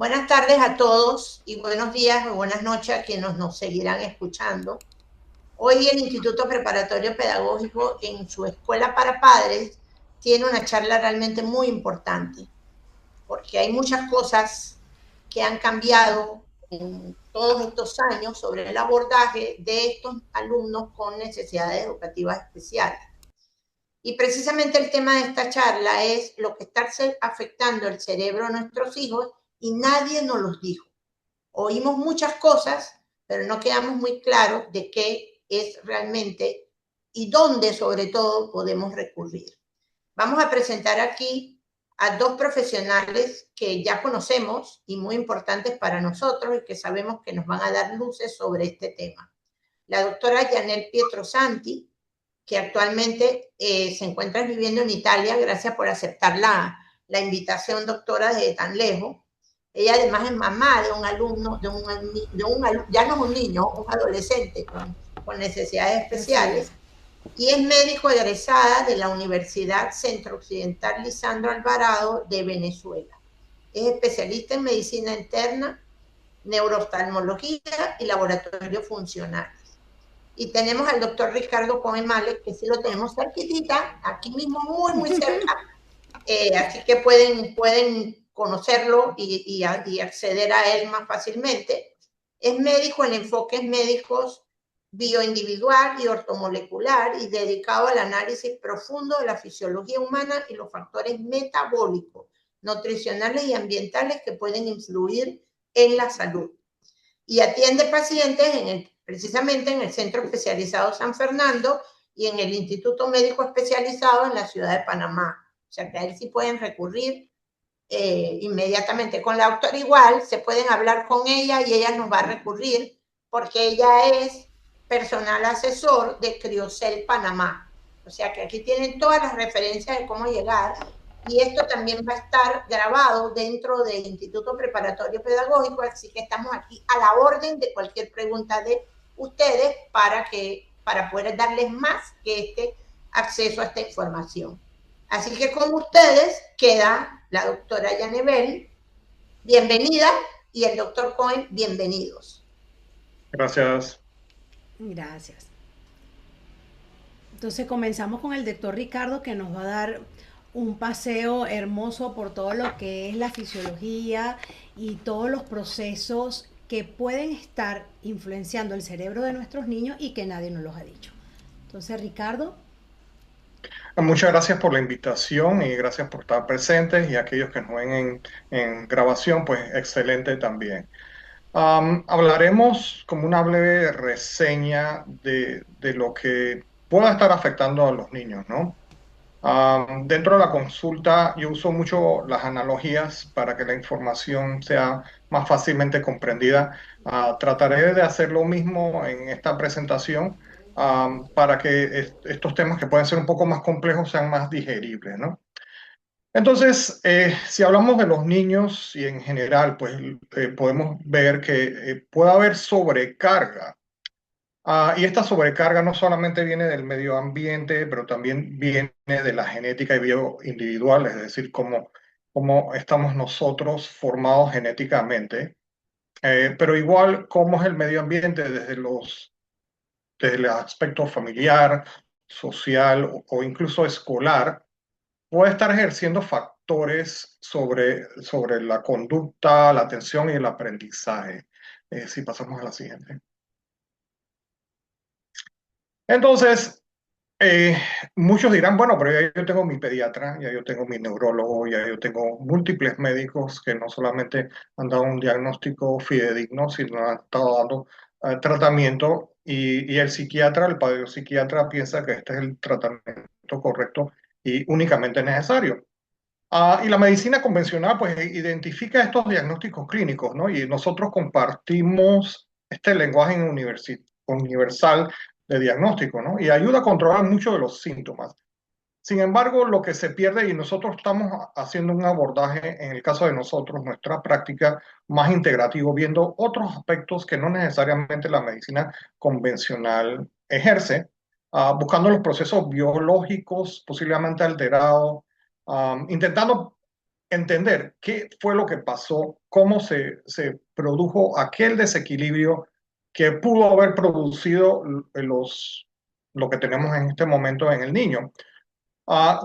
Buenas tardes a todos y buenos días o buenas noches a quienes nos seguirán escuchando. Hoy el Instituto Preparatorio Pedagógico en su escuela para padres tiene una charla realmente muy importante porque hay muchas cosas que han cambiado en todos estos años sobre el abordaje de estos alumnos con necesidades educativas especiales. Y precisamente el tema de esta charla es lo que está afectando el cerebro de nuestros hijos y nadie nos los dijo. Oímos muchas cosas, pero no quedamos muy claros de qué es realmente y dónde sobre todo podemos recurrir. Vamos a presentar aquí a dos profesionales que ya conocemos y muy importantes para nosotros y que sabemos que nos van a dar luces sobre este tema. La doctora Yanel Pietrosanti, que actualmente se encuentra viviendo en Italia. Gracias por aceptar la invitación, doctora, desde tan lejos. Ella además es mamá de un alumno, ya no es un niño, un adolescente con necesidades especiales, y es médico egresada de la Universidad Centro Occidental Lisandro Alvarado de Venezuela. Es especialista en medicina interna, neurooftalmología y laboratorio funcional. Y tenemos al doctor Ricardo Coemales, que sí lo tenemos cerquitita, aquí mismo, muy, muy cerca. Así que pueden conocerlo y acceder a él más fácilmente. Es médico en enfoques médicos bioindividual y ortomolecular y dedicado al análisis profundo de la fisiología humana y los factores metabólicos, nutricionales y ambientales que pueden influir en la salud. Y atiende pacientes precisamente en el Centro Especializado San Fernando y en el Instituto Médico Especializado en la ciudad de Panamá. O sea que a él sí pueden recurrir inmediatamente. Con la doctora igual, se pueden hablar con ella y ella nos va a recurrir porque ella es personal asesor de Criocel Panamá. O sea que aquí tienen todas las referencias de cómo llegar y esto también va a estar grabado dentro del Instituto Preparatorio Pedagógico, así que estamos aquí a la orden de cualquier pregunta de ustedes para poder darles más que este acceso a esta información. Así que con ustedes queda la doctora Yanebel, bienvenida, y el doctor Cohen, bienvenidos. Gracias. Gracias. Entonces comenzamos con el doctor Ricardo que nos va a dar un paseo hermoso por todo lo que es la fisiología y todos los procesos que pueden estar influenciando el cerebro de nuestros niños y que nadie nos los ha dicho. Entonces, Ricardo. Muchas gracias por la invitación y gracias por estar presentes y aquellos que nos ven en grabación, pues excelente también. Hablaremos como una breve reseña de lo que pueda estar afectando a los niños, ¿no? Dentro de la consulta yo uso mucho las analogías para que la información sea más fácilmente comprendida. Trataré de hacer lo mismo en esta presentación, para que estos temas que pueden ser un poco más complejos sean más digeribles, ¿no? Entonces, si hablamos de los niños y en general, pues podemos ver que puede haber sobrecarga. Y esta sobrecarga no solamente viene del medio ambiente, pero también viene de la genética y bioindividual, es decir, cómo estamos nosotros formados genéticamente. Pero igual, cómo es el medio ambiente desde el aspecto familiar, social o incluso escolar, puede estar ejerciendo factores sobre la conducta, la atención y el aprendizaje. Si pasamos a la siguiente. Entonces, Eh, muchos dirán, bueno, pero ya yo tengo mi pediatra, ya yo tengo mi neurólogo, ya yo tengo múltiples médicos que no solamente han dado un diagnóstico fidedigno, sino han estado dando tratamiento y el psiquiatra, el psiquiatra piensa que este es el tratamiento correcto y únicamente necesario. Y la medicina convencional pues identifica estos diagnósticos clínicos, ¿no? Y nosotros compartimos este lenguaje universal de diagnóstico, ¿no? Y ayuda a controlar muchos de los síntomas. Sin embargo, lo que se pierde, y nosotros estamos haciendo un abordaje, en el caso de nosotros, nuestra práctica más integrativo, viendo otros aspectos que no necesariamente la medicina convencional ejerce, buscando los procesos biológicos posiblemente alterados, intentando entender qué fue lo que pasó, cómo se produjo aquel desequilibrio que pudo haber producido lo que tenemos en este momento en el niño.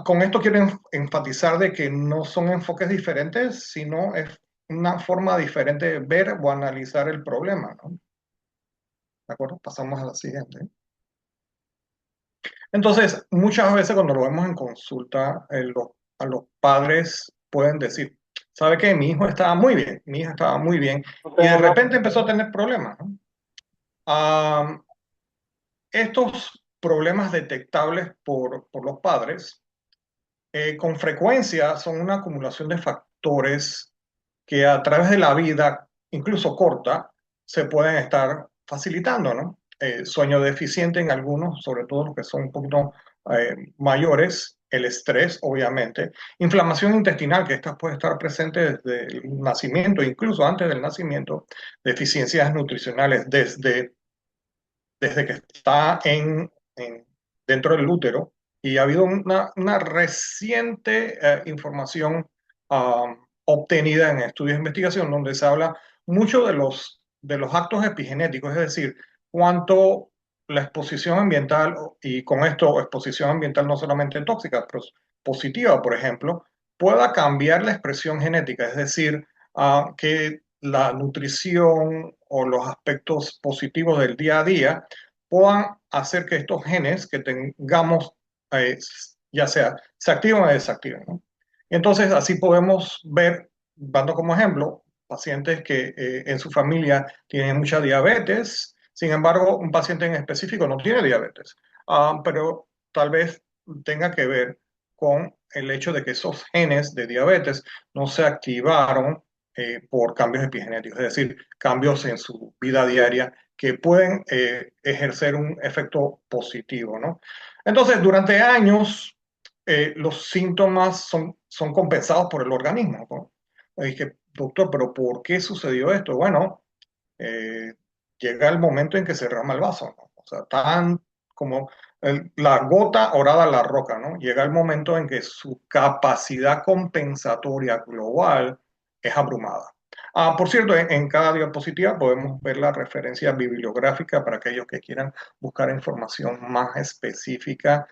Con esto quiero enfatizar de que no son enfoques diferentes, sino es una forma diferente de ver o analizar el problema, ¿no? ¿De acuerdo? Pasamos a la siguiente. Entonces, muchas veces cuando lo vemos en consulta, a los padres pueden decir, ¿sabe qué? Mi hijo estaba muy bien, mi hija estaba muy bien, y de repente empezó a tener problemas, ¿no? Ah, estos problemas detectables por los padres, con frecuencia son una acumulación de factores que a través de la vida, incluso corta, se pueden estar facilitando, ¿no? Sueño deficiente en algunos, sobre todo los que son un poquito mayores, el estrés, obviamente, inflamación intestinal, que esta puede estar presente desde el nacimiento, incluso antes del nacimiento, deficiencias nutricionales desde que está dentro del útero, y ha habido una reciente información obtenida en estudios de investigación donde se habla mucho de los actos epigenéticos, es decir, cuánto la exposición ambiental, y con esto exposición ambiental no solamente tóxica, pero positiva, por ejemplo, pueda cambiar la expresión genética, es decir, que la nutrición o los aspectos positivos del día a día puedan hacer que estos genes que tengamos, eh, ya sea se activen o desactiven, ¿no? Entonces, así podemos ver, dando como ejemplo, pacientes que en su familia tienen mucha diabetes, sin embargo, un paciente en específico no tiene diabetes, pero tal vez tenga que ver con el hecho de que esos genes de diabetes no se activaron por cambios epigenéticos, es decir, cambios en su vida diaria que pueden ejercer un efecto positivo, ¿no? Entonces, durante años, los síntomas son compensados por el organismo, ¿no? Y dije, doctor, pero ¿por qué sucedió esto? Bueno, eh, llega el momento en que se derrama el vaso, ¿no? O sea, tan como la gota orada a la roca, ¿no? Llega el momento en que su capacidad compensatoria global es abrumada. Por cierto, en cada diapositiva podemos ver la referencia bibliográfica para aquellos que quieran buscar información más específica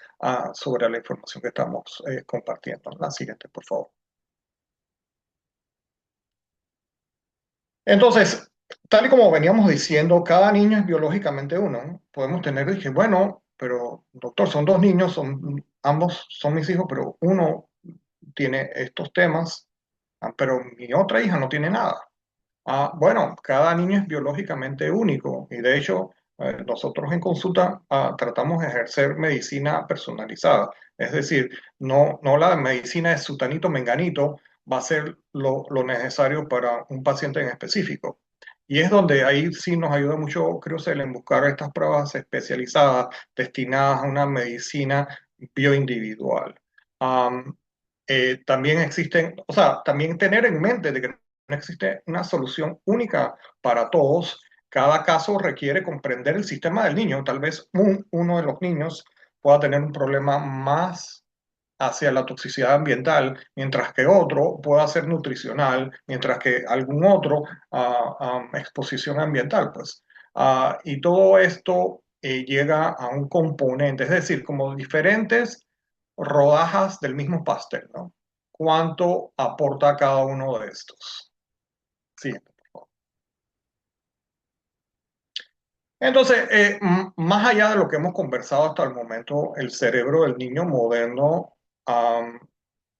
sobre la información que estamos compartiendo. La siguiente, por favor. Entonces, tal y como veníamos diciendo, cada niño es biológicamente uno, ¿no? Podemos tener, dije, bueno, pero doctor, son dos niños, ambos son mis hijos, pero uno tiene estos temas, pero mi otra hija no tiene nada. Bueno, cada niño es biológicamente único, y de hecho nosotros en consulta tratamos de ejercer medicina personalizada, es decir, no la medicina de sutanito menganito va a ser lo necesario para un paciente en específico. Y es donde ahí sí nos ayuda mucho Criosel en buscar estas pruebas especializadas destinadas a una medicina bioindividual. Am, También existen, o sea, también tener en mente de que no existe una solución única para todos. Cada caso requiere comprender el sistema del niño. Tal vez uno de los niños pueda tener un problema más hacia la toxicidad ambiental, mientras que otro pueda ser nutricional, mientras que algún otro exposición ambiental, pues. Y todo esto llega a un componente, es decir, como diferentes rodajas del mismo pastel, ¿no? ¿Cuánto aporta cada uno de estos? Siguiente, por favor. Entonces, más allá de lo que hemos conversado hasta el momento, el cerebro del niño moderno, am,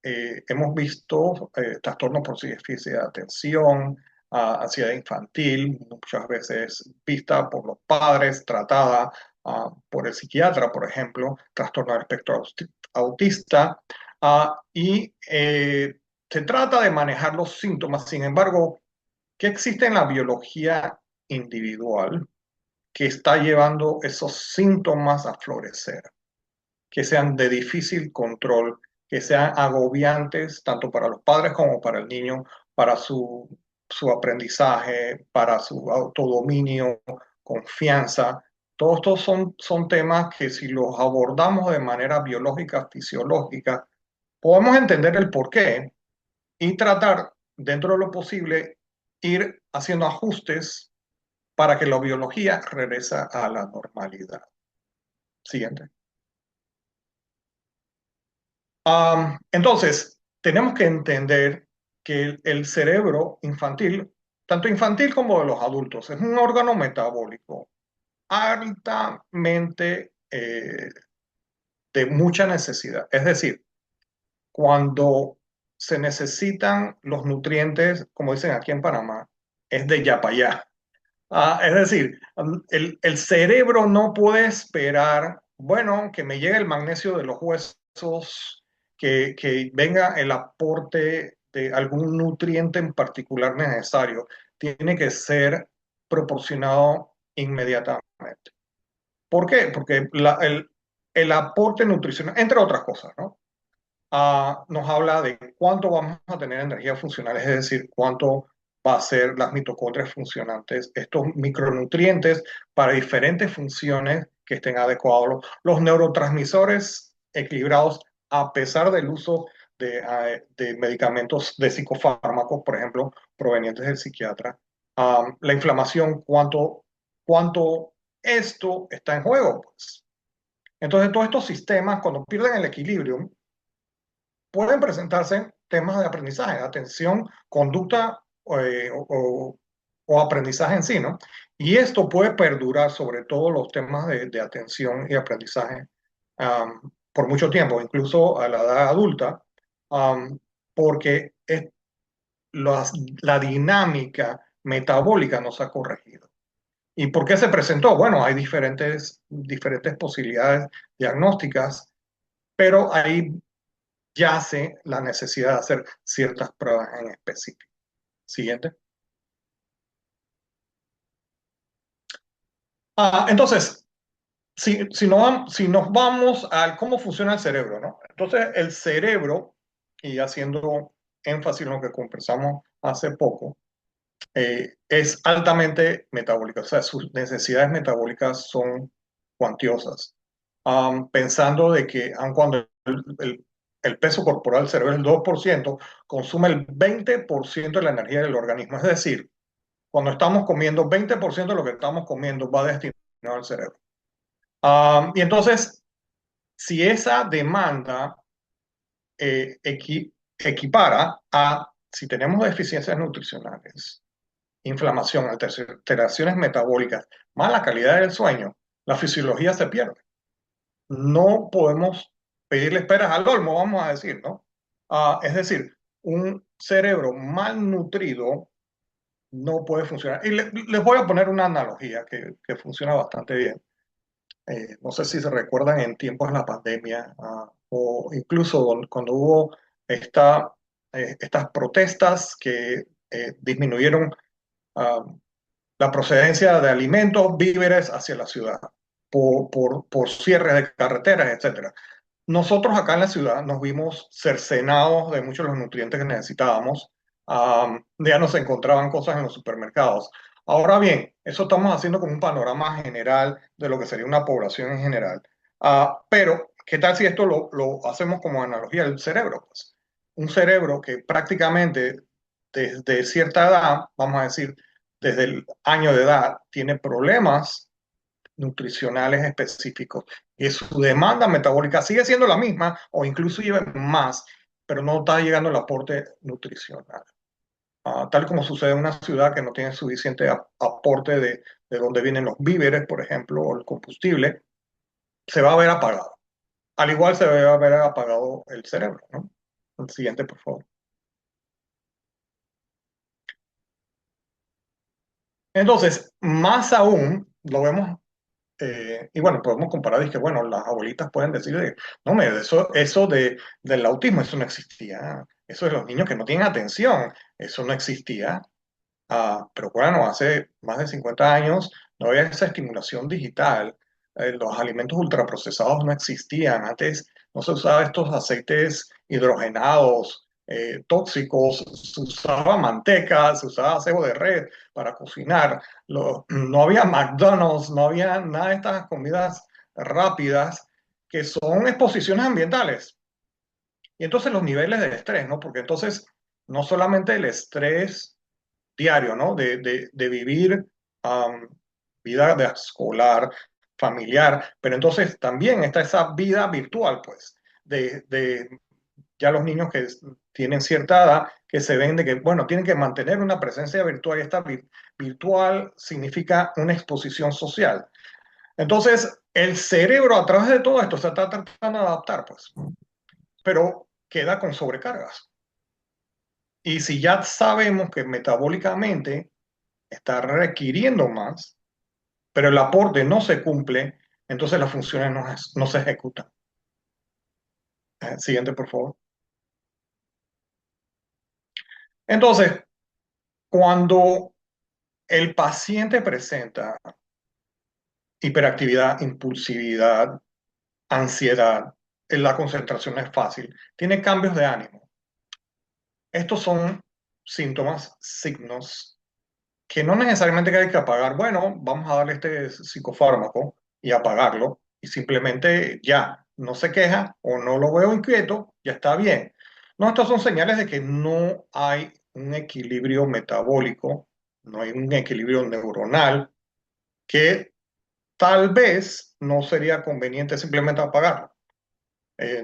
hemos visto trastornos por déficit de atención, ansiedad infantil, muchas veces vista por los padres, tratada por el psiquiatra, por ejemplo, trastorno del espectro autista, y se trata de manejar los síntomas. Sin embargo, ¿qué existe en la biología individual que está llevando esos síntomas a florecer, que sean de difícil control, que sean agobiantes tanto para los padres como para el niño, para su aprendizaje, para su autodominio, confianza? Todos estos son temas que si los abordamos de manera biológica, fisiológica, podemos entender el porqué, y tratar, dentro de lo posible, ir haciendo ajustes para que la biología regrese a la normalidad. Siguiente. Entonces, tenemos que entender que el cerebro infantil, tanto infantil como de los adultos, es un órgano metabólico altamente de mucha necesidad. Es decir, cuando se necesitan los nutrientes, como dicen aquí en Panamá, es de ya para allá. Es decir, el cerebro no puede esperar, bueno, que me llegue el magnesio de los huesos, que venga el aporte de algún nutriente en particular necesario. Tiene que ser proporcionado inmediatamente. ¿Por qué? Porque el aporte nutricional, entre otras cosas, ¿no? Nos habla de cuánto vamos a tener energía funcional, es decir, cuánto va a ser las mitocondrias funcionantes, estos micronutrientes para diferentes funciones que estén adecuados, los neurotransmisores equilibrados a pesar del uso de medicamentos, de psicofármacos, por ejemplo, provenientes del psiquiatra, la inflamación, cuánto esto está en juego, pues. Entonces, todos estos sistemas, cuando pierden el equilibrio, pueden presentarse temas de aprendizaje, atención, conducta o aprendizaje en sí, ¿no? Y esto puede perdurar sobre todo los temas de atención y aprendizaje por mucho tiempo, incluso a la edad adulta, um, porque la dinámica metabólica no se ha corregido. ¿Y por qué se presentó? Bueno, hay diferentes posibilidades diagnósticas, pero hay yace la necesidad de hacer ciertas pruebas en específico. Siguiente. Entonces, si nos vamos a cómo funciona el cerebro, ¿no? Entonces, el cerebro, y haciendo énfasis en lo que conversamos hace poco, es altamente metabólico, o sea, sus necesidades metabólicas son cuantiosas. Pensando de que aun cuando el peso corporal del cerebro es el 2%, consume el 20% de la energía del organismo. Es decir, cuando estamos comiendo, 20% de lo que estamos comiendo va destinado al cerebro. Y entonces, si esa demanda equipara a, si tenemos deficiencias nutricionales, inflamación, alteraciones metabólicas, mala calidad del sueño, la fisiología se pierde. No podemos pedirle esperas al olmo, vamos a decir, ¿no? Es decir, un cerebro malnutrido no puede funcionar. Y les voy a poner una analogía que funciona bastante bien. No sé si se recuerdan en tiempos de la pandemia o incluso cuando hubo estas protestas que disminuyeron la procedencia de alimentos, víveres hacia la ciudad por cierres de carreteras, etcétera. Nosotros acá en la ciudad nos vimos cercenados de muchos de los nutrientes que necesitábamos. Ya no se encontraban cosas en los supermercados. Ahora bien, eso estamos haciendo como un panorama general de lo que sería una población en general. Pero, ¿qué tal si esto lo hacemos como analogía del cerebro? Pues, un cerebro que prácticamente desde cierta edad, vamos a decir, desde el año de edad, tiene problemas nutricionales específicos y su demanda metabólica sigue siendo la misma o inclusive más, pero no está llegando el aporte nutricional. Tal como sucede en una ciudad que no tiene suficiente aporte de donde vienen los víveres, por ejemplo, o el combustible, se va a ver apagado. Al igual se va a ver apagado el cerebro, ¿no? El siguiente, por favor. Entonces, más aún, lo vemos. Y bueno, podemos comparar y que, bueno, las abuelitas pueden decir, no, eso del autismo, eso no existía. Eso de los niños que no tienen atención, eso no existía. Pero bueno, hace más de 50 años no había esa estimulación digital. Los alimentos ultraprocesados no existían. Antes no se usaban estos aceites hidrogenados, tóxicos, se usaba manteca, se usaba cebo de red para cocinar. No había McDonald's, no había nada de estas comidas rápidas que son exposiciones ambientales. Y entonces los niveles de estrés, ¿no? Porque entonces no solamente el estrés diario, ¿no? De vivir vida de escolar, familiar, pero entonces también está esa vida virtual, pues, de ya los niños que tienen cierta edad, que se ven de que, bueno, tienen que mantener una presencia virtual y esta virtual significa una exposición social. Entonces, el cerebro a través de todo esto se está tratando de adaptar, pues, pero queda con sobrecargas. Y si ya sabemos que metabólicamente está requiriendo más, pero el aporte no se cumple, entonces las funciones no se ejecutan. Siguiente, por favor. Entonces, cuando el paciente presenta hiperactividad, impulsividad, ansiedad, la concentración es fácil, tiene cambios de ánimo. Estos son síntomas, signos que no necesariamente hay que apagar. Bueno, vamos a darle este psicofármaco y apagarlo y simplemente ya no se queja o no lo veo inquieto, ya está bien. No, estas son señales de que no hay un equilibrio metabólico, no hay un equilibrio neuronal, que tal vez no sería conveniente simplemente apagarlo.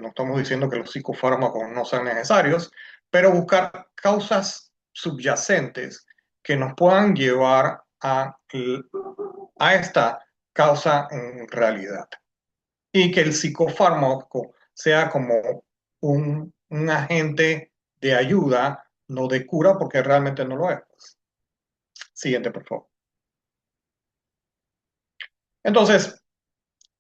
No estamos diciendo que los psicofármacos no sean necesarios, pero buscar causas subyacentes que nos puedan llevar a esta causa en realidad. Y que el psicofármaco sea como un agente de ayuda, no de cura, porque realmente no lo es. Siguiente, por favor. Entonces,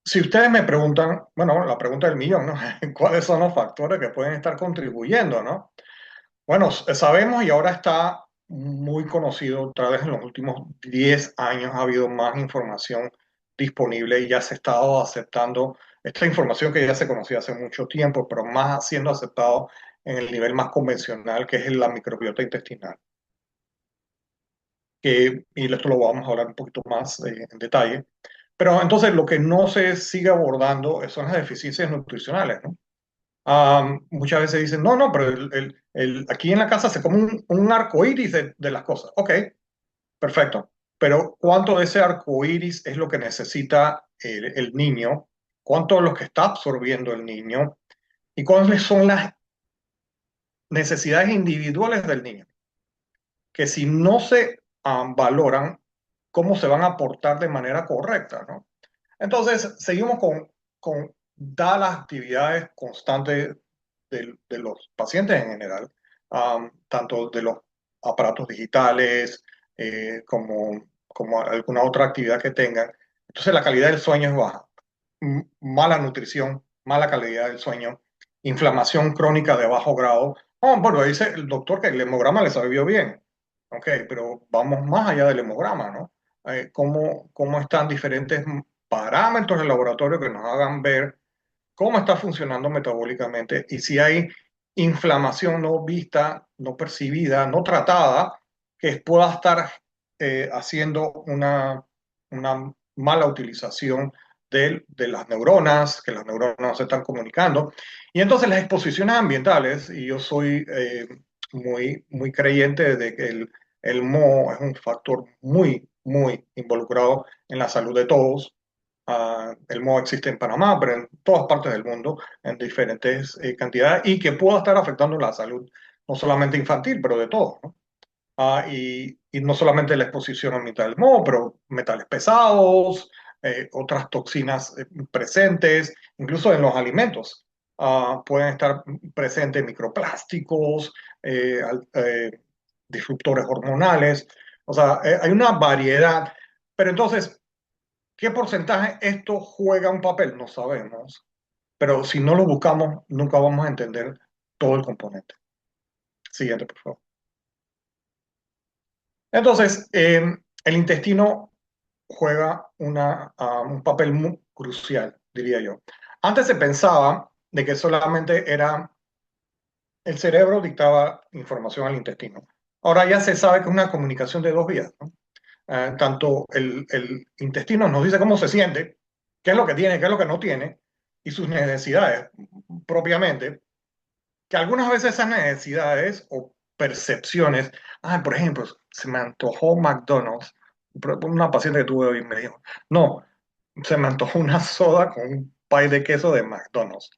si ustedes me preguntan, bueno, la pregunta del millón, ¿no? ¿Cuáles son los factores que pueden estar contribuyendo, ¿no? Bueno, sabemos y ahora está muy conocido, otra vez en los últimos 10 años ha habido más información disponible y ya se ha estado aceptando esta información que ya se conocía hace mucho tiempo, pero más siendo aceptado en el nivel más convencional, que es la microbiota intestinal. Y esto lo vamos a hablar un poquito más en detalle. Pero entonces lo que no se sigue abordando son las deficiencias nutricionales, ¿no? Muchas veces dicen, no, no, pero aquí en la casa se come un arco iris de las cosas. Ok, perfecto. Pero ¿cuánto de ese arco iris es lo que necesita el niño? ¿Cuánto es lo que está absorbiendo el niño? ¿Y cuáles son las necesidades individuales del niño? Que si no se valoran, ¿cómo se van a aportar de manera correcta, ¿no? Entonces, seguimos con dadas las actividades constantes de los pacientes en general, tanto de los aparatos digitales como alguna otra actividad que tengan. Entonces, la calidad del sueño es baja. Mala nutrición, mala calidad del sueño, inflamación crónica de bajo grado. Oh, bueno, dice el doctor que el hemograma le salió bien. Ok, pero vamos más allá del hemograma, ¿no? ¿Cómo están diferentes parámetros del laboratorio que nos hagan ver cómo está funcionando metabólicamente y si hay inflamación no vista, no percibida, no tratada, que pueda estar haciendo una mala utilización de las neuronas, que las neuronas se están comunicando. Y entonces las exposiciones ambientales, y yo soy muy creyente de que el moho es un factor muy involucrado en la salud de todos. El moho existe en Panamá, pero en todas partes del mundo, en diferentes cantidades, y que pueda estar afectando la salud, no solamente infantil, pero de todos, ¿no? Y no solamente la exposición ambiental del moho, pero metales pesados, otras toxinas presentes, incluso en los alimentos. Pueden estar presentes microplásticos, disruptores hormonales, o sea, hay una variedad. Pero entonces, ¿qué porcentaje esto juega un papel? No sabemos, pero si no lo buscamos, nunca vamos a entender todo el componente. Siguiente, por favor. Entonces, el intestino juega un papel muy crucial, diría yo. Antes se pensaba de que solamente era el cerebro dictaba información al intestino. Ahora ya se sabe que es una comunicación de dos vías, ¿no? Tanto el intestino nos dice cómo se siente, qué es lo que tiene, qué es lo que no tiene, y sus necesidades propiamente, que algunas veces esas necesidades o percepciones. Ah, por ejemplo, se me antojó McDonald's. Una paciente que tuve hoy me dijo, no, se me antojó una soda con un pie de queso de McDonald's.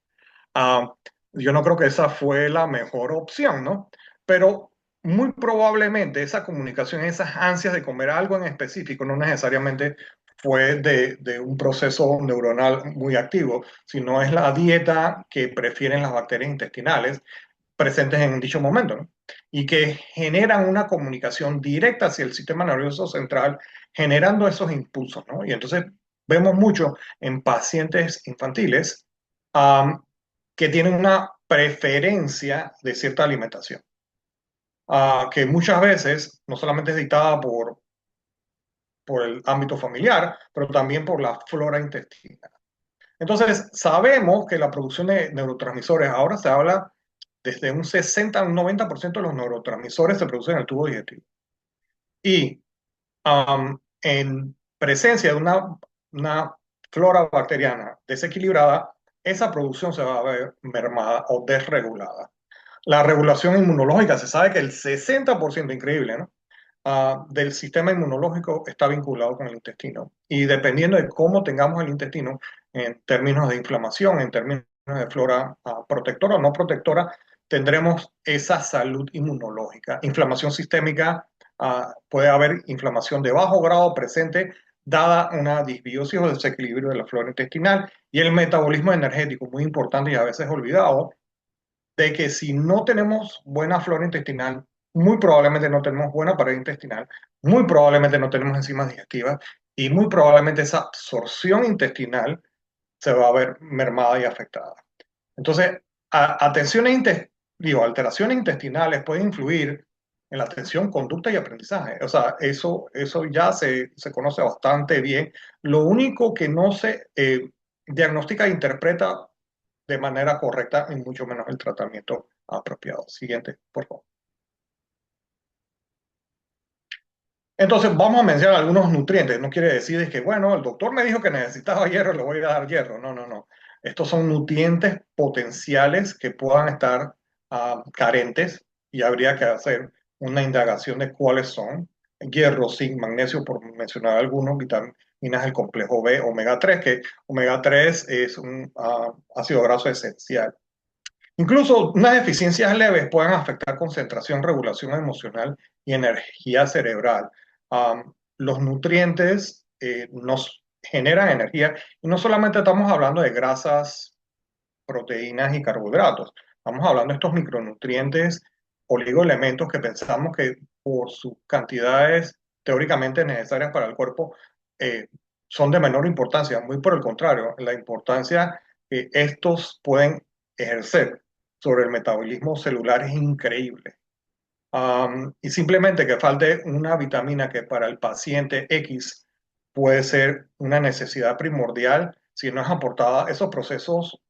Ah, yo no creo que esa fue la mejor opción, ¿no? Pero muy probablemente esa comunicación, esas ansias de comer algo en específico, no necesariamente fue de un proceso neuronal muy activo, sino es la dieta que prefieren las bacterias intestinales presentes en dicho momento, ¿no? Y que generan una comunicación directa hacia el sistema nervioso central, generando esos impulsos, ¿no? Y entonces vemos mucho en pacientes infantiles um, que tienen una preferencia de cierta alimentación, que muchas veces no solamente es dictada por el ámbito familiar, pero también por la flora intestinal. Entonces, sabemos que la producción de neurotransmisores, ahora se habla desde un 60 a un 90% de los neurotransmisores se producen en el tubo digestivo. Y en presencia de una flora bacteriana desequilibrada, esa producción se va a ver mermada o desregulada. La regulación inmunológica, se sabe que el 60%, increíble, ¿no? Del sistema inmunológico está vinculado con el intestino. Y dependiendo de cómo tengamos el intestino, en términos de inflamación, en términos de flora protectora o no protectora, tendremos esa salud inmunológica. Inflamación sistémica, puede haber inflamación de bajo grado presente, dada una disbiosis o desequilibrio de la flora intestinal, y el metabolismo energético, muy importante y a veces olvidado, de que si no tenemos buena flora intestinal, muy probablemente no tenemos buena pared intestinal, muy probablemente no tenemos enzimas digestivas y muy probablemente esa absorción intestinal se va a ver mermada y afectada. Entonces, alteraciones intestinales pueden influir en la atención, conducta y aprendizaje. O sea, eso ya se conoce bastante bien. Lo único que no se diagnostica e interpreta de manera correcta y mucho menos el tratamiento apropiado. Siguiente, por favor. Entonces, vamos a mencionar algunos nutrientes. No quiere decir que, bueno, el doctor me dijo que necesitaba hierro, le voy a dar hierro. No, no, no. Estos son nutrientes potenciales que puedan estar carentes y habría que hacer una indagación de cuáles son. Hierro, zinc, magnesio, por mencionar algunos, vitaminas del complejo B, omega 3, que omega 3 es un ácido graso esencial. Incluso unas deficiencias leves pueden afectar concentración, regulación emocional y energía cerebral. Los nutrientes nos generan energía y no solamente estamos hablando de grasas, proteínas y carbohidratos, estamos hablando de estos micronutrientes, oligoelementos que pensamos que por sus cantidades teóricamente necesarias para el cuerpo son de menor importancia. Muy por el contrario, la importancia que estos pueden ejercer sobre el metabolismo celular es increíble. Y simplemente que falte una vitamina que para el paciente X puede ser una necesidad primordial, si no es aportada, esos procesos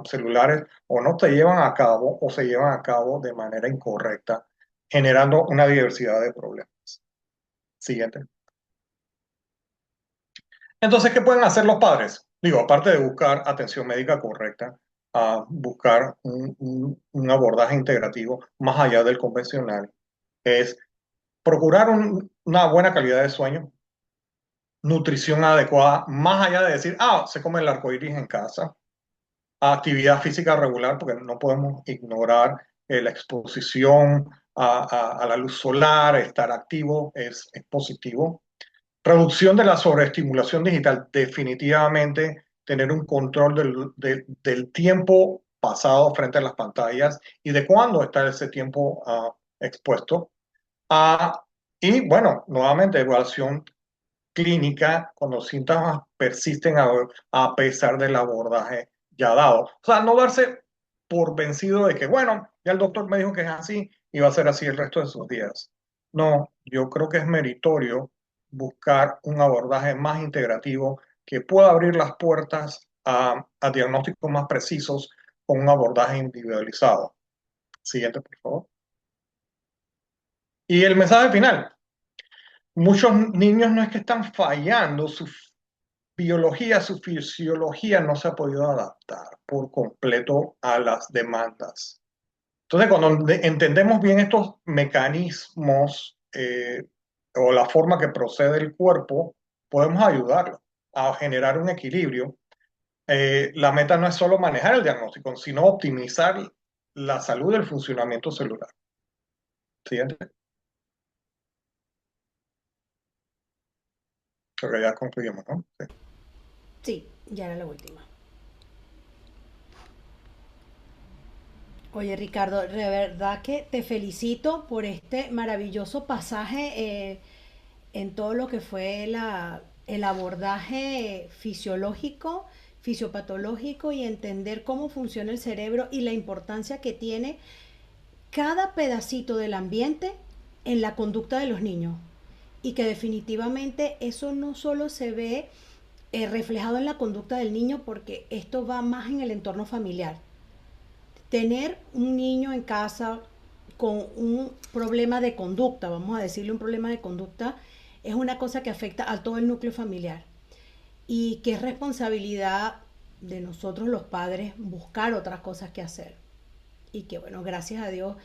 celulares o no se llevan a cabo o se llevan a cabo de manera incorrecta, generando una diversidad de problemas. Siguiente. Entonces, ¿qué pueden hacer los padres? Digo, aparte de buscar atención médica correcta, buscar un abordaje integrativo más allá del convencional, es procurar una buena calidad de sueño, nutrición adecuada, más allá de decir, se come el arco iris en casa, actividad física regular, porque no podemos ignorar la exposición a la luz solar, estar activo es positivo. Reducción de la sobreestimulación digital, definitivamente tener un control del tiempo pasado frente a las pantallas y de cuándo está ese tiempo expuesto. Y bueno, nuevamente, evaluación clínica cuando los síntomas persisten a pesar del abordaje ya dado. O sea, no darse por vencido de que, bueno, ya el doctor me dijo que es así y va a ser así el resto de sus días. No, yo creo que es meritorio buscar un abordaje más integrativo que pueda abrir las puertas a diagnósticos más precisos con un abordaje individualizado. Siguiente, por favor. Y el mensaje final. Muchos niños no es que están fallando, su biología, su fisiología no se ha podido adaptar por completo a las demandas. Entonces, cuando entendemos bien estos mecanismos o la forma que procede el cuerpo, podemos ayudarlo a generar un equilibrio. La meta no es solo manejar el diagnóstico, sino optimizar la salud y el funcionamiento celular. Siguiente. Creo que ya concluimos, ¿no? Sí. Sí, ya era la última. Oye, Ricardo, de verdad que te felicito por este maravilloso pasaje en todo lo que fue el abordaje fisiológico, fisiopatológico y entender cómo funciona el cerebro y la importancia que tiene cada pedacito del ambiente en la conducta de los niños. Y que definitivamente eso no solo se ve reflejado en la conducta del niño, porque esto va más en el entorno familiar. Tener un niño en casa con un problema de conducta, vamos a decirle un problema de conducta, es una cosa que afecta a todo el núcleo familiar y que es responsabilidad de nosotros los padres buscar otras cosas que hacer. Y que bueno, gracias a Dios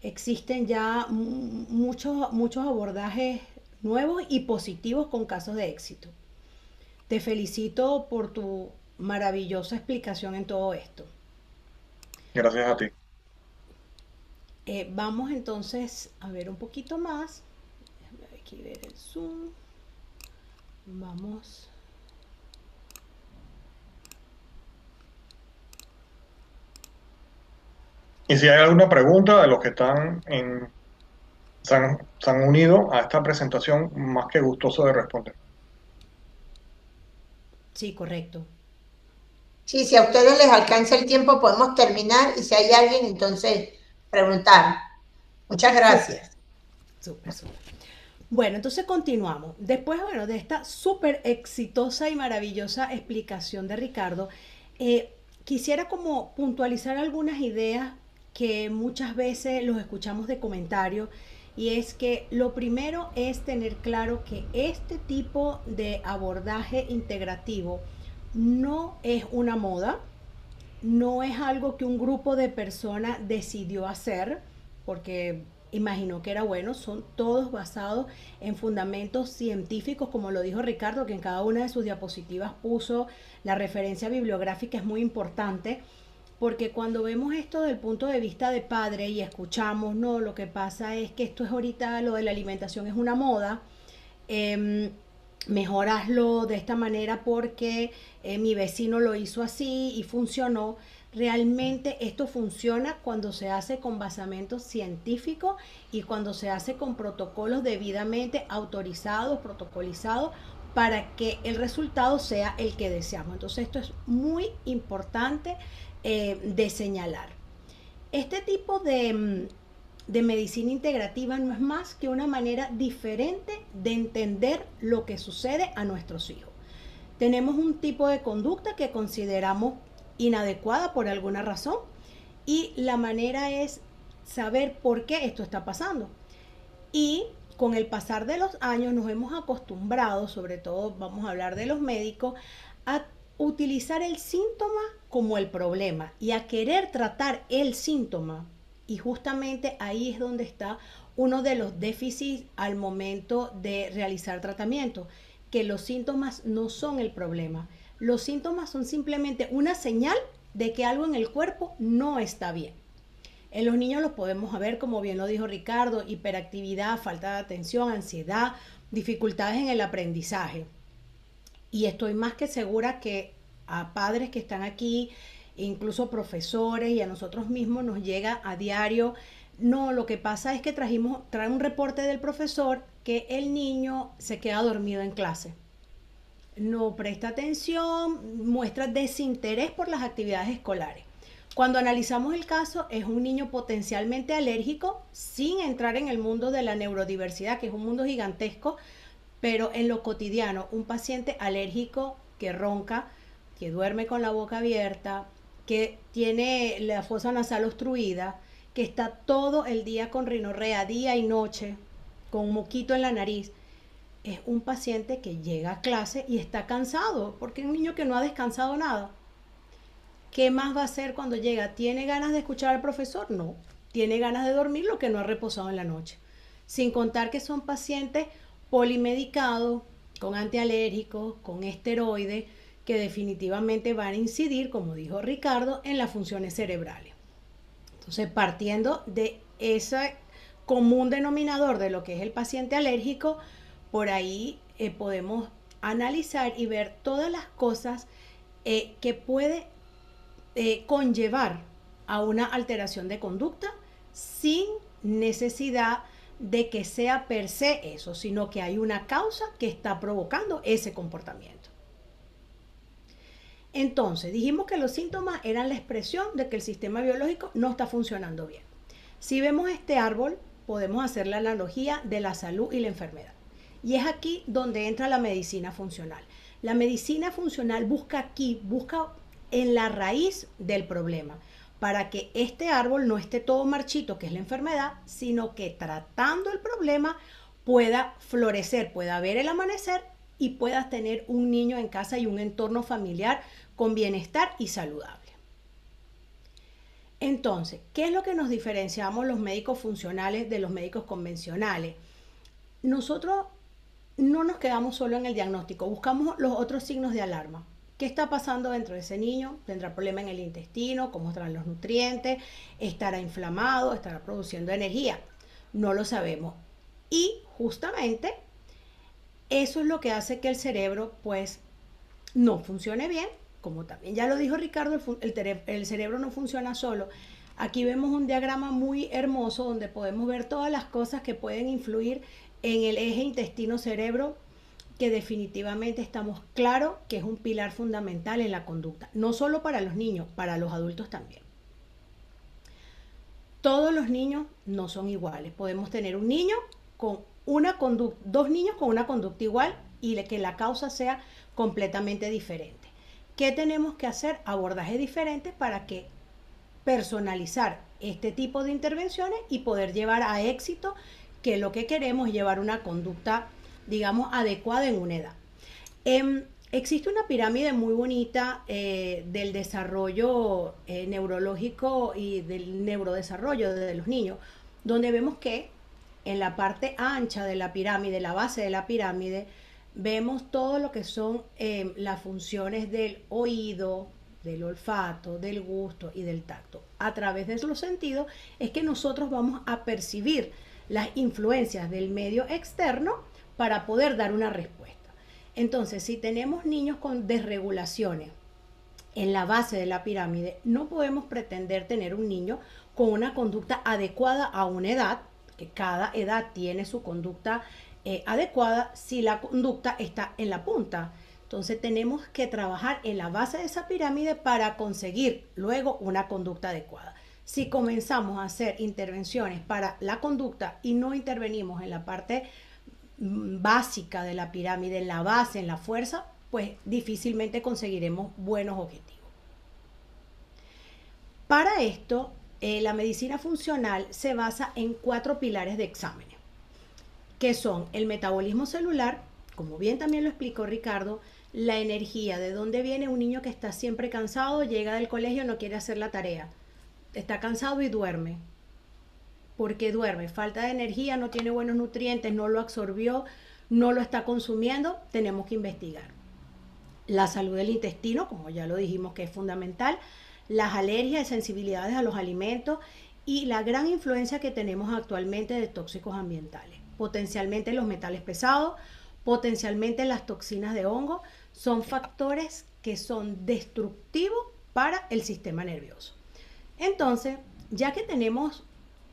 existen ya muchos abordajes nuevos y positivos con casos de éxito. Te felicito por tu maravillosa explicación en todo esto. Gracias a ti. Vamos entonces a ver un poquito más. Déjame aquí ver el zoom. Vamos. Y si hay alguna pregunta de los que se han unido a esta presentación, más que gustoso de responder. Sí, correcto. Sí, si a ustedes les alcanza el tiempo, podemos terminar y si hay alguien, entonces preguntar. Muchas Súper, gracias. súper, súper. Bueno, entonces continuamos. Después, bueno, de esta súper exitosa y maravillosa explicación de Ricardo, quisiera como puntualizar algunas ideas que muchas veces los escuchamos de comentarios, y es que lo primero es tener claro que este tipo de abordaje integrativo no es una moda, no es algo que un grupo de personas decidió hacer porque imaginó que era bueno, son todos basados en fundamentos científicos, como lo dijo Ricardo, que en cada una de sus diapositivas puso la referencia bibliográfica, es muy importante, porque cuando vemos esto desde el punto de vista de padre y escuchamos, no, lo que pasa es que esto es ahorita, lo de la alimentación es una moda, mejor hazlo de esta manera porque mi vecino lo hizo así y funcionó. Realmente esto funciona cuando se hace con basamento científico y cuando se hace con protocolos debidamente autorizados, protocolizados, para que el resultado sea el que deseamos. Entonces esto es muy importante de señalar. Este tipo de medicina integrativa no es más que una manera diferente de entender lo que sucede a nuestros hijos. Tenemos un tipo de conducta que consideramos inadecuada por alguna razón y la manera es saber por qué esto está pasando. Y con el pasar de los años nos hemos acostumbrado, sobre todo vamos a hablar de los médicos, a utilizar el síntoma como el problema y a querer tratar el síntoma. Y justamente ahí es donde está uno de los déficits al momento de realizar tratamiento, que los síntomas no son el problema. Los síntomas son simplemente una señal de que algo en el cuerpo no está bien. En los niños los podemos ver, como bien lo dijo Ricardo, hiperactividad, falta de atención, ansiedad, dificultades en el aprendizaje. Y estoy más que segura que a padres que están aquí, incluso profesores y a nosotros mismos nos llega a diario, no, lo que pasa es que trae un reporte del profesor que el niño se queda dormido en clase. No presta atención, muestra desinterés por las actividades escolares. Cuando analizamos el caso, es un niño potencialmente alérgico, sin entrar en el mundo de la neurodiversidad, que es un mundo gigantesco, pero en lo cotidiano, un paciente alérgico que ronca, que duerme con la boca abierta, que tiene la fosa nasal obstruida, que está todo el día con rinorrea, día y noche, con un moquito en la nariz, es un paciente que llega a clase y está cansado, porque es un niño que no ha descansado nada. ¿Qué más va a hacer cuando llega? ¿Tiene ganas de escuchar al profesor? No. ¿Tiene ganas de dormir lo que no ha reposado en la noche? Sin contar que son pacientes polimedicados, con antialérgicos, con esteroides, que definitivamente van a incidir, como dijo Ricardo, en las funciones cerebrales. Entonces, partiendo de ese común denominador de lo que es el paciente alérgico, por ahí podemos analizar y ver todas las cosas que puede conllevar a una alteración de conducta sin necesidad de que sea per se eso, sino que hay una causa que está provocando ese comportamiento. Entonces, dijimos que los síntomas eran la expresión de que el sistema biológico no está funcionando bien. Si vemos este árbol, podemos hacer la analogía de la salud y la enfermedad. Y es aquí donde entra la medicina funcional. La medicina funcional busca en la raíz del problema, para que este árbol no esté todo marchito, que es la enfermedad, sino que tratando el problema pueda florecer, pueda ver el amanecer y puedas tener un niño en casa y un entorno familiar con bienestar y saludable. Entonces, ¿qué es lo que nos diferenciamos los médicos funcionales de los médicos convencionales? Nosotros no nos quedamos solo en el diagnóstico, buscamos los otros signos de alarma. ¿Qué está pasando dentro de ese niño? ¿Tendrá problema en el intestino? ¿Cómo estarán los nutrientes? ¿Estará inflamado? ¿Estará produciendo energía? No lo sabemos. Y justamente eso es lo que hace que el cerebro pues no funcione bien. Como también ya lo dijo Ricardo, el cerebro no funciona solo. Aquí vemos un diagrama muy hermoso donde podemos ver todas las cosas que pueden influir en el eje intestino-cerebro, que definitivamente estamos claros que es un pilar fundamental en la conducta, no solo para los niños, para los adultos también. Todos los niños no son iguales. Podemos tener un niño con una conducta, dos niños con una conducta igual y que la causa sea completamente diferente. ¿Qué tenemos que hacer? Abordajes diferentes para que personalizar este tipo de intervenciones y poder llevar a éxito, que lo que queremos es llevar una conducta, digamos, adecuada en una edad. Existe una pirámide muy bonita del desarrollo neurológico y del neurodesarrollo de los niños, donde vemos que en la parte ancha de la pirámide, la base de la pirámide, vemos todo lo que son las funciones del oído, del olfato, del gusto y del tacto. A través de los sentidos es que nosotros vamos a percibir las influencias del medio externo para poder dar una respuesta. Entonces, si tenemos niños con desregulaciones en la base de la pirámide, no podemos pretender tener un niño con una conducta adecuada a una edad, que cada edad tiene su conducta adecuada si la conducta está en la punta. Entonces tenemos que trabajar en la base de esa pirámide para conseguir luego una conducta adecuada. Si comenzamos a hacer intervenciones para la conducta y no intervenimos en la parte básica de la pirámide, en la base, en la fuerza, pues difícilmente conseguiremos buenos objetivos. Para esto, la medicina funcional se basa en 4 pilares de exámenes, que son el metabolismo celular, como bien también lo explicó Ricardo, la energía, de dónde viene un niño que está siempre cansado, llega del colegio, no quiere hacer la tarea, está cansado y duerme. ¿Por qué duerme? Falta de energía, no tiene buenos nutrientes, no lo absorbió, no lo está consumiendo, tenemos que investigar. La salud del intestino, como ya lo dijimos que es fundamental, las alergias y sensibilidades a los alimentos y la gran influencia que tenemos actualmente de tóxicos ambientales. Potencialmente los metales pesados, potencialmente las toxinas de hongo, son factores que son destructivos para el sistema nervioso. Entonces, ya que tenemos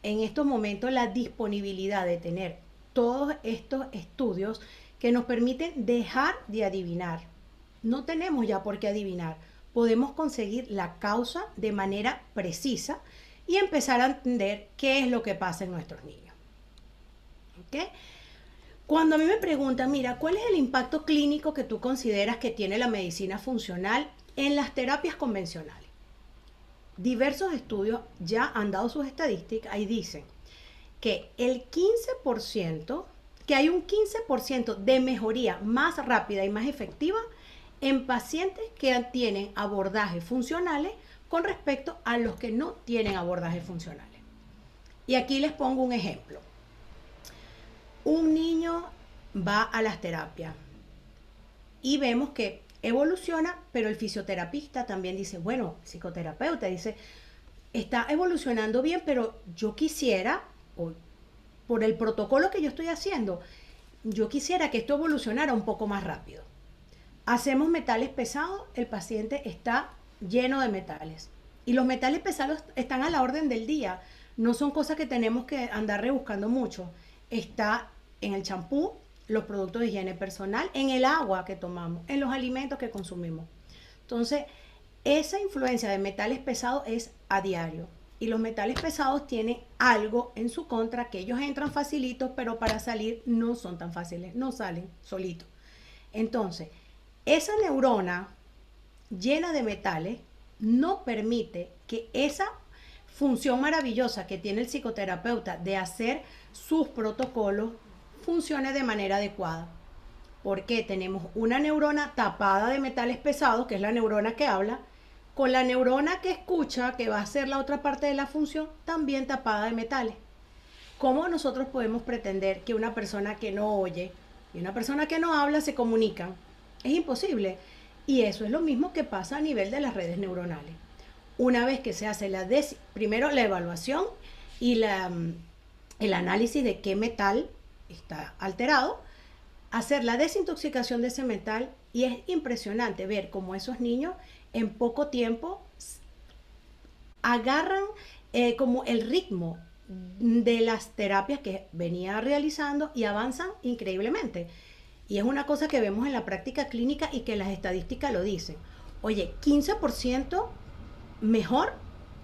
en estos momentos la disponibilidad de tener todos estos estudios que nos permiten dejar de adivinar, no tenemos ya por qué adivinar, podemos conseguir la causa de manera precisa y empezar a entender qué es lo que pasa en nuestros niños. ¿Okay? Cuando a mí me preguntan, mira, ¿cuál es el impacto clínico que tú consideras que tiene la medicina funcional en las terapias convencionales? Diversos estudios ya han dado sus estadísticas y dicen que el 15%, que hay un 15% de mejoría más rápida y más efectiva en pacientes que tienen abordajes funcionales con respecto a los que no tienen abordajes funcionales. Y aquí les pongo un ejemplo. Un niño va a las terapias y vemos que evoluciona, pero el fisioterapista también dice, bueno, el psicoterapeuta dice, está evolucionando bien, pero yo quisiera, por el protocolo que yo estoy haciendo, yo quisiera que esto evolucionara un poco más rápido. Hacemos metales pesados, el paciente está lleno de metales. Y los metales pesados están a la orden del día. No son cosas que tenemos que andar rebuscando mucho. Está en el champú, los productos de higiene personal, en el agua que tomamos, en los alimentos que consumimos. Entonces, esa influencia de metales pesados es a diario. Y los metales pesados tienen algo en su contra, que ellos entran facilitos, pero para salir no son tan fáciles, no salen solitos. Entonces, esa neurona llena de metales no permite que esa función maravillosa que tiene el psicoterapeuta de hacer sus protocolos funcione de manera adecuada. Porque tenemos una neurona tapada de metales pesados, que es la neurona que habla, con la neurona que escucha, que va a ser la otra parte de la función, también tapada de metales. ¿Cómo nosotros podemos pretender que una persona que no oye y una persona que no habla se comunican? Es imposible. Y eso es lo mismo que pasa a nivel de las redes neuronales. Una vez que se hace primero la evaluación y el análisis de qué metal está alterado, hacer la desintoxicación de ese metal, y es impresionante ver cómo esos niños en poco tiempo agarran como el ritmo de las terapias que venía realizando y avanzan increíblemente. Y es una cosa que vemos en la práctica clínica y que las estadísticas lo dicen. Oye, 15% mejor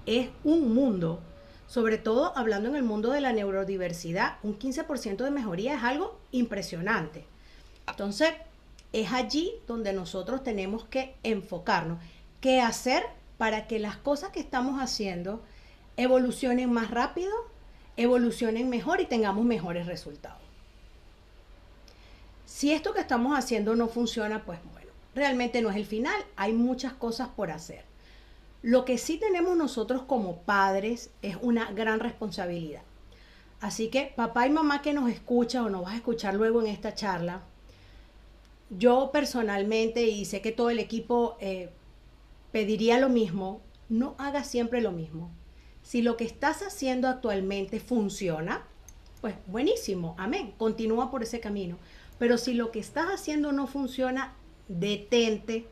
es un mundo. Sobre todo hablando en el mundo de la neurodiversidad, un 15% de mejoría es algo impresionante. Entonces, es allí donde nosotros tenemos que enfocarnos. ¿Qué hacer para que las cosas que estamos haciendo evolucionen más rápido, evolucionen mejor y tengamos mejores resultados? Si esto que estamos haciendo no funciona, pues bueno, realmente no es el final. Hay muchas cosas por hacer. Lo que sí tenemos nosotros como padres es una gran responsabilidad. Así que papá y mamá que nos escucha o nos vas a escuchar luego en esta charla, yo personalmente, y sé que todo el equipo pediría lo mismo, no hagas siempre lo mismo. Si lo que estás haciendo actualmente funciona, pues buenísimo, amén, continúa por ese camino. Pero si lo que estás haciendo no funciona, detente,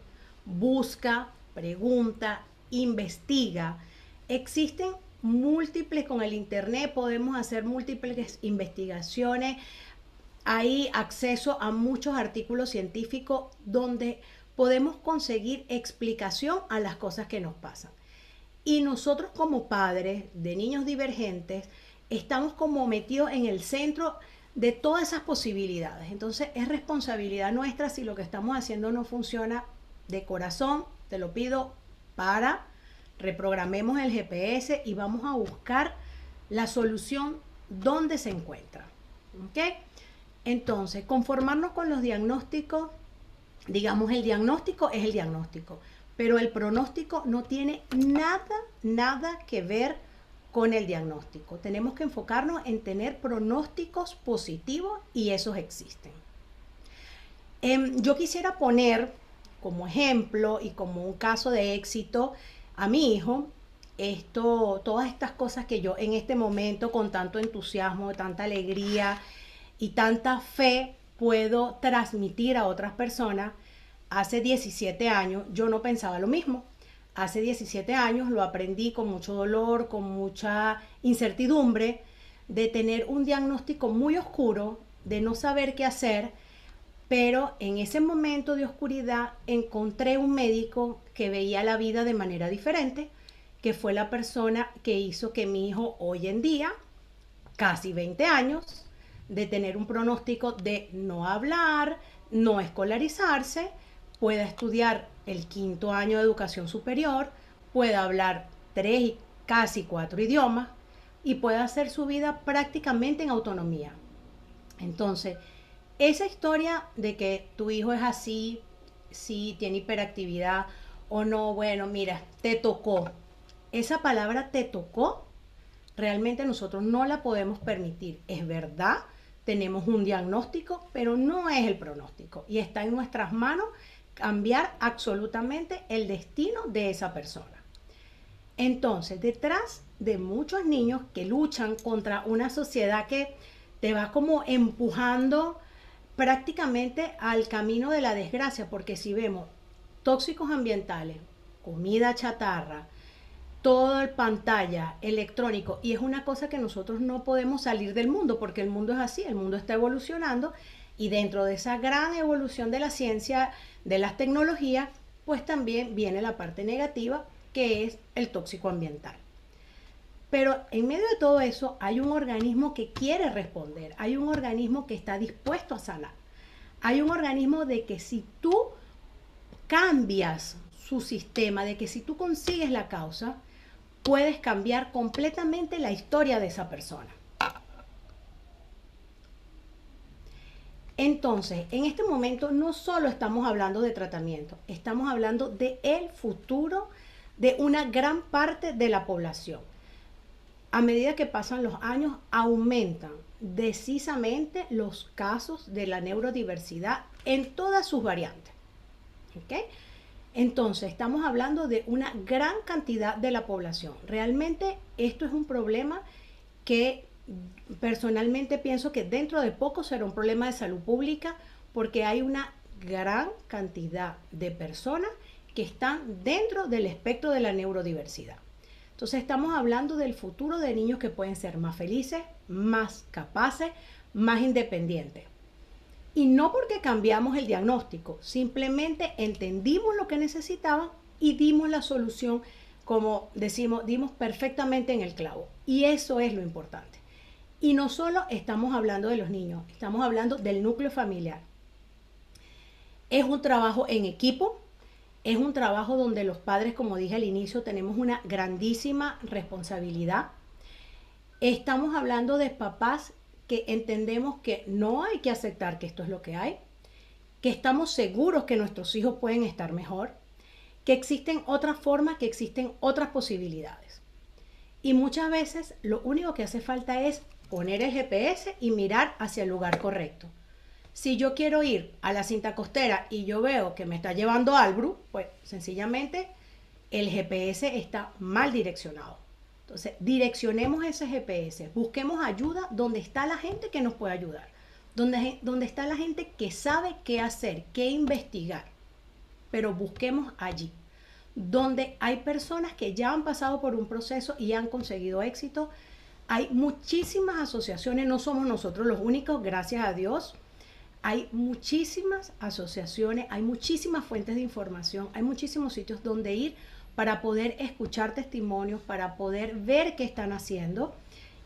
busca, pregunta, investiga. Existen múltiples, con el internet podemos hacer múltiples investigaciones. Hay acceso a muchos artículos científicos donde podemos conseguir explicación a las cosas que nos pasan. Y nosotros como padres de niños divergentes estamos como metidos en el centro de todas esas posibilidades. Entonces es responsabilidad nuestra. Si lo que estamos haciendo no funciona, de corazón te lo pido, reprogramemos el GPS y vamos a buscar la solución donde se encuentra. ¿Ok? Entonces, conformarnos con los diagnósticos, digamos, el diagnóstico es el diagnóstico, pero el pronóstico no tiene nada que ver con el diagnóstico. Tenemos que enfocarnos en tener pronósticos positivos y esos existen. Yo quisiera poner como ejemplo y como un caso de éxito a mi hijo, todas estas cosas que yo en este momento con tanto entusiasmo, tanta alegría y tanta fe puedo transmitir a otras personas. Hace 17 años yo no pensaba lo mismo. Hace 17 años lo aprendí con mucho dolor, con mucha incertidumbre, de tener un diagnóstico muy oscuro, de no saber qué hacer, pero en ese momento de oscuridad encontré un médico que veía la vida de manera diferente, que fue la persona que hizo que mi hijo hoy en día, casi 20 años, de tener un pronóstico de no hablar, no escolarizarse, pueda estudiar el 5º año de educación superior, pueda hablar 3 y casi 4 idiomas y pueda hacer su vida prácticamente en autonomía. Entonces, esa historia de que tu hijo es así, sí, tiene hiperactividad o no, bueno, mira, te tocó. esa palabra te tocó, realmente nosotros no la podemos permitir. Es verdad, tenemos un diagnóstico, pero no es el pronóstico. Y está en nuestras manos cambiar absolutamente el destino de esa persona. Entonces, detrás de muchos niños que luchan contra una sociedad que te va como empujando prácticamente al camino de la desgracia, porque si vemos tóxicos ambientales, comida chatarra, todo el pantalla electrónico, y es una cosa que nosotros no podemos salir del mundo, porque el mundo es así, el mundo está evolucionando, y dentro de esa gran evolución de la ciencia, de las tecnologías, pues también viene la parte negativa, que es el tóxico ambiental. Pero en medio de todo eso hay un organismo que quiere responder, hay un organismo que está dispuesto a sanar, hay un organismo de que si tú cambias su sistema, de que si tú consigues la causa, puedes cambiar completamente la historia de esa persona. Entonces, en este momento no solo estamos hablando de tratamiento, estamos hablando de el futuro de una gran parte de la población. A medida que pasan los años, aumentan decisamente los casos de la neurodiversidad en todas sus variantes. ¿Okay? Entonces, estamos hablando de una gran cantidad de la población. Realmente esto es un problema que personalmente pienso que dentro de poco será un problema de salud pública, porque hay una gran cantidad de personas que están dentro del espectro de la neurodiversidad. Entonces estamos hablando del futuro de niños que pueden ser más felices, más capaces, más independientes. Y no porque cambiamos el diagnóstico, simplemente entendimos lo que necesitaban y dimos la solución, como decimos, dimos perfectamente en el clavo. Y eso es lo importante. Y no solo estamos hablando de los niños, estamos hablando del núcleo familiar. Es un trabajo en equipo, es un trabajo donde los padres, como dije al inicio, tenemos una grandísima responsabilidad. Estamos hablando de papás que entendemos que no hay que aceptar que esto es lo que hay, que estamos seguros que nuestros hijos pueden estar mejor, que existen otras formas, que existen otras posibilidades. Y muchas veces lo único que hace falta es poner el GPS y mirar hacia el lugar correcto. Si yo quiero ir a la cinta costera y yo veo que me está llevando Albrook, pues sencillamente el GPS está mal direccionado. Entonces, direccionemos ese GPS, busquemos ayuda donde está la gente que nos puede ayudar, donde está la gente que sabe qué hacer, qué investigar, pero busquemos allí, donde hay personas que ya han pasado por un proceso y han conseguido éxito. Hay muchísimas asociaciones, no somos nosotros los únicos, gracias a Dios. Hay muchísimas asociaciones, hay muchísimas fuentes de información, hay muchísimos sitios donde ir para poder escuchar testimonios, para poder ver qué están haciendo.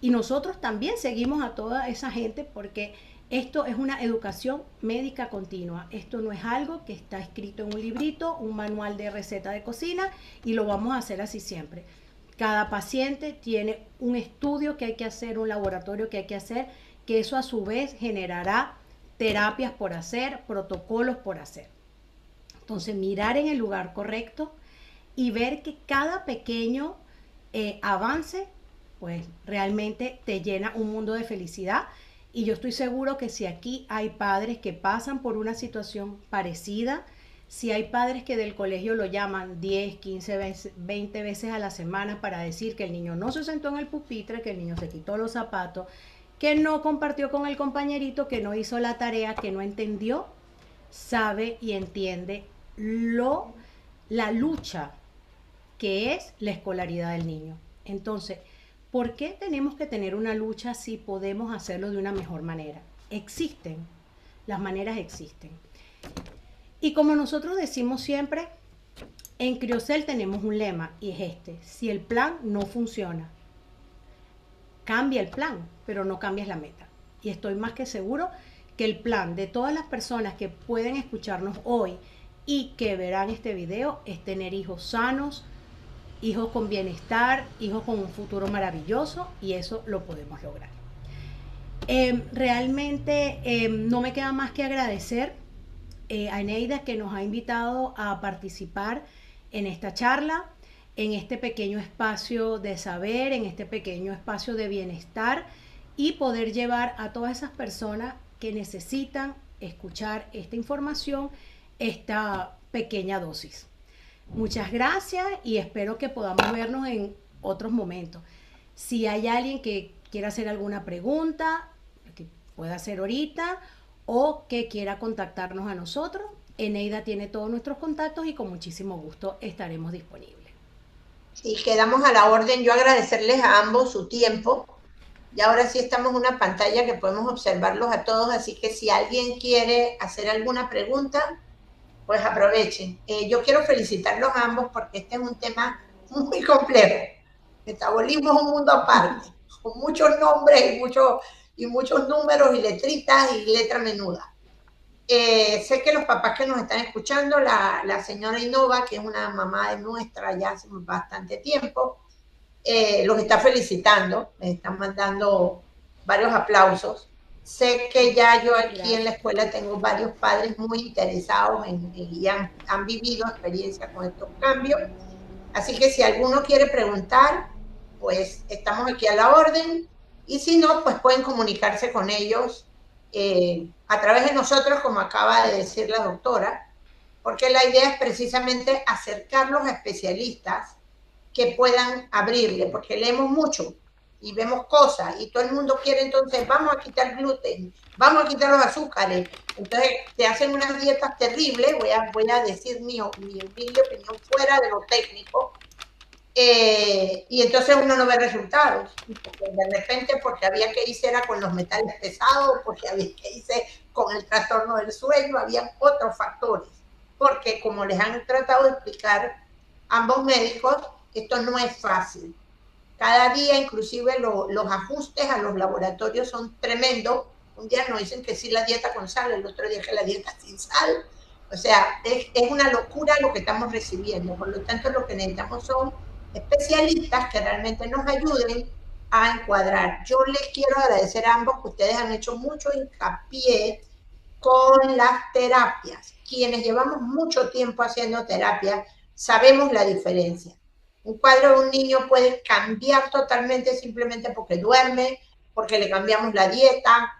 Y nosotros también seguimos a toda esa gente porque esto es una educación médica continua. Esto no es algo que está escrito en un librito, un manual de receta de cocina y lo vamos a hacer así siempre. Cada paciente tiene un estudio que hay que hacer, un laboratorio que hay que hacer, que eso a su vez generará terapias por hacer, protocolos por hacer. Entonces, mirar en el lugar correcto y ver que cada pequeño avance, pues realmente te llena un mundo de felicidad. Y yo estoy seguro que si aquí hay padres que pasan por una situación parecida, si hay padres que del colegio lo llaman 10, 15 veces, 20 veces a la semana para decir que el niño no se sentó en el pupitre, que el niño se quitó los zapatos, que no compartió con el compañerito, que no hizo la tarea, que no entendió, sabe y entiende la lucha que es la escolaridad del niño. Entonces, ¿por qué tenemos que tener una lucha si podemos hacerlo de una mejor manera? Existen, las maneras existen. Y como nosotros decimos siempre, en Criocel tenemos un lema y es este: si el plan no funciona, cambia el plan, pero no cambies la meta. Y estoy más que seguro que el plan de todas las personas que pueden escucharnos hoy y que verán este video es tener hijos sanos, hijos con bienestar, hijos con un futuro maravilloso, y eso lo podemos lograr. Realmente no me queda más que agradecer a Eneida, que nos ha invitado a participar en esta charla. en este pequeño espacio de saber, en este pequeño espacio de bienestar y poder llevar a todas esas personas que necesitan escuchar esta información, esta pequeña dosis. Muchas gracias y espero que podamos vernos en otros momentos. Si hay alguien que quiera hacer alguna pregunta, que pueda hacer ahorita, o que quiera contactarnos a nosotros, Eneida tiene todos nuestros contactos y con muchísimo gusto estaremos disponibles. Sí, quedamos a la orden. Yo agradecerles a ambos su tiempo. Y ahora sí estamos en una pantalla que podemos observarlos a todos, así que si alguien quiere hacer alguna pregunta, pues aprovechen. Yo quiero felicitarlos a ambos porque este es un tema muy complejo. Metabolismo es un mundo aparte, con muchos nombres y muchos números y letritas y letra menuda. Sé que los papás que nos están escuchando, la señora Innova, que es una mamá de nuestra ya hace bastante tiempo, los está felicitando, me están mandando varios aplausos. Sé que ya yo aquí en la escuela tengo varios padres muy interesados y han vivido experiencia con estos cambios. Así que si alguno quiere preguntar, pues estamos aquí a la orden. Y si no, pues pueden comunicarse con ellos a través de nosotros, como acaba de decir la doctora, porque la idea es precisamente acercarlos a especialistas que puedan abrirle, porque leemos mucho y vemos cosas y todo el mundo quiere, entonces vamos a quitar gluten, vamos a quitar los azúcares, entonces te hacen unas dietas terribles, voy a decir mi humilde opinión fuera de lo técnico, y entonces uno no ve resultados, porque de repente porque había que irse era con los metales pesados, porque había que irse con el trastorno del sueño, había otros factores, porque como les han tratado de explicar ambos médicos, esto no es fácil. Cada día, inclusive, los ajustes a los laboratorios son tremendos. Un día nos dicen que sí la dieta con sal, el otro día que la dieta sin sal. O sea, es una locura lo que estamos recibiendo. Por lo tanto, lo que necesitamos son especialistas que realmente nos ayuden a encuadrar. Yo les quiero agradecer a ambos que ustedes han hecho mucho hincapié con las terapias. Quienes llevamos mucho tiempo haciendo terapia, sabemos la diferencia. Un cuadro de un niño puede cambiar totalmente simplemente porque duerme, porque le cambiamos la dieta,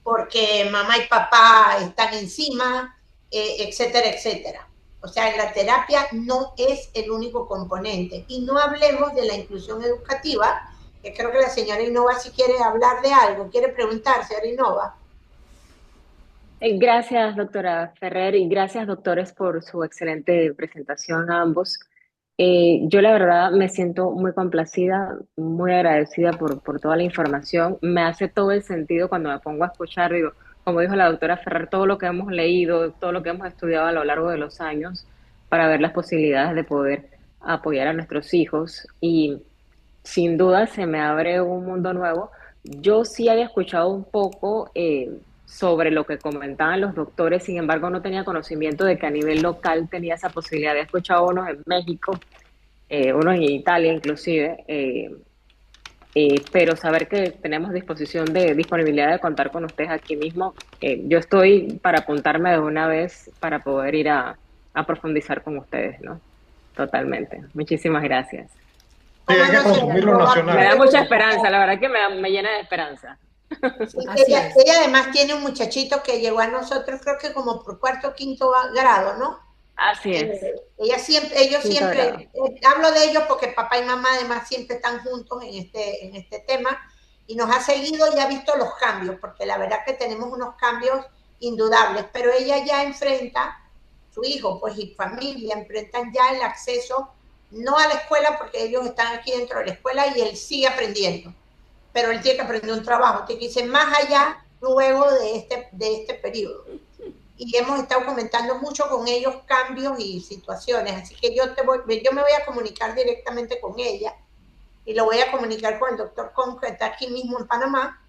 porque mamá y papá están encima, etcétera, etcétera. O sea, la terapia no es el único componente. Y no hablemos de la inclusión educativa, que creo que la señora Innova si quiere hablar de algo, quiere preguntar, señora Innova. Gracias, doctora Ferrer, y gracias, doctores, por su excelente presentación a ambos. Yo la verdad me siento muy complacida, muy agradecida por toda la información. Me hace todo el sentido cuando me pongo a escuchar, digo, como dijo la doctora Ferrer, todo lo que hemos leído, todo lo que hemos estudiado a lo largo de los años para ver las posibilidades de poder apoyar a nuestros hijos. Y sin duda se me abre un mundo nuevo. Yo sí había escuchado un poco sobre lo que comentaban los doctores, sin embargo no tenía conocimiento de que a nivel local tenía esa posibilidad. Había escuchado unos en México, unos en Italia inclusive, pero saber que tenemos disponibilidad de contar con ustedes aquí mismo, yo estoy para apuntarme de una vez para poder ir a profundizar con ustedes, ¿no? Totalmente. Muchísimas gracias. Sí, hay que consumirlo nacional. Me da mucha esperanza, la verdad que me llena de esperanza. Sí, ella además tiene un muchachito que llegó a nosotros, creo que como por cuarto o quinto grado, ¿no? Así es. Ellos siempre, hablo de ellos porque papá y mamá además siempre están juntos en este tema y nos ha seguido y ha visto los cambios, porque la verdad que tenemos unos cambios indudables, pero ella ya enfrenta, su hijo pues y familia, enfrentan ya el acceso, no a la escuela porque ellos están aquí dentro de la escuela y él sigue aprendiendo, pero él tiene que aprender un trabajo, tiene que irse más allá luego de este periodo. Y hemos estado comentando mucho con ellos cambios y situaciones, así que yo me voy a comunicar directamente con ella y lo voy a comunicar con el doctor Con, que está aquí mismo en Panamá,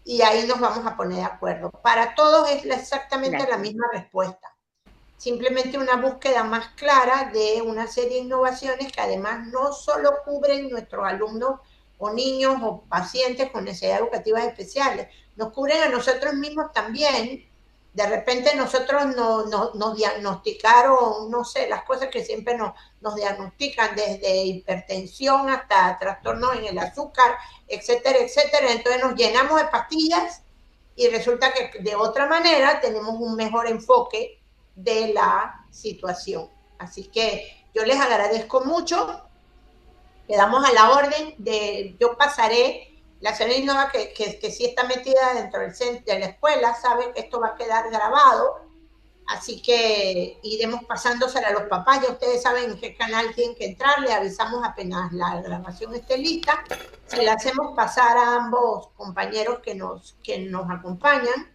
y ahí nos vamos a poner de acuerdo. Para todos es exactamente la misma respuesta, simplemente una búsqueda más clara de una serie de innovaciones que además no solo cubren nuestros alumnos o niños o pacientes con necesidades educativas especiales, nos cubren a nosotros mismos también, De repente nosotros nos diagnosticaron, no sé, las cosas que siempre nos diagnostican, desde hipertensión hasta trastornos en el azúcar, etcétera, etcétera. Entonces nos llenamos de pastillas y resulta que de otra manera tenemos un mejor enfoque de la situación. Así que yo les agradezco mucho. Quedamos a la orden yo pasaré, la señora Innova que sí está metida dentro del centro de la escuela, sabe que esto va a quedar grabado, así que iremos pasándosela a los papás, ya ustedes saben en qué canal tienen que entrar, le avisamos apenas la grabación esté lista, se la hacemos pasar a ambos compañeros que nos acompañan,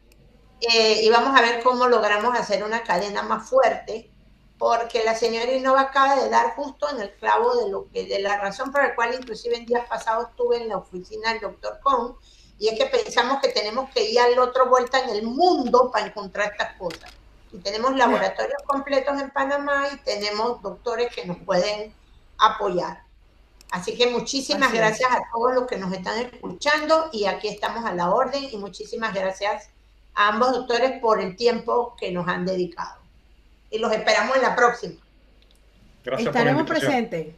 y vamos a ver cómo logramos hacer una cadena más fuerte, porque la señora Innova acaba de dar justo en el clavo de la razón por la cual inclusive en días pasados estuve en la oficina del doctor Kohn, y es que pensamos que tenemos que ir a la otra vuelta en el mundo para encontrar estas cosas. Y tenemos laboratorios completos en Panamá y tenemos doctores que nos pueden apoyar. Así que muchísimas gracias a todos los que nos están escuchando y aquí estamos a la orden, y muchísimas gracias a ambos doctores por el tiempo que nos han dedicado. Y los esperamos en la próxima. Gracias Estaremos por la invitación. presentes.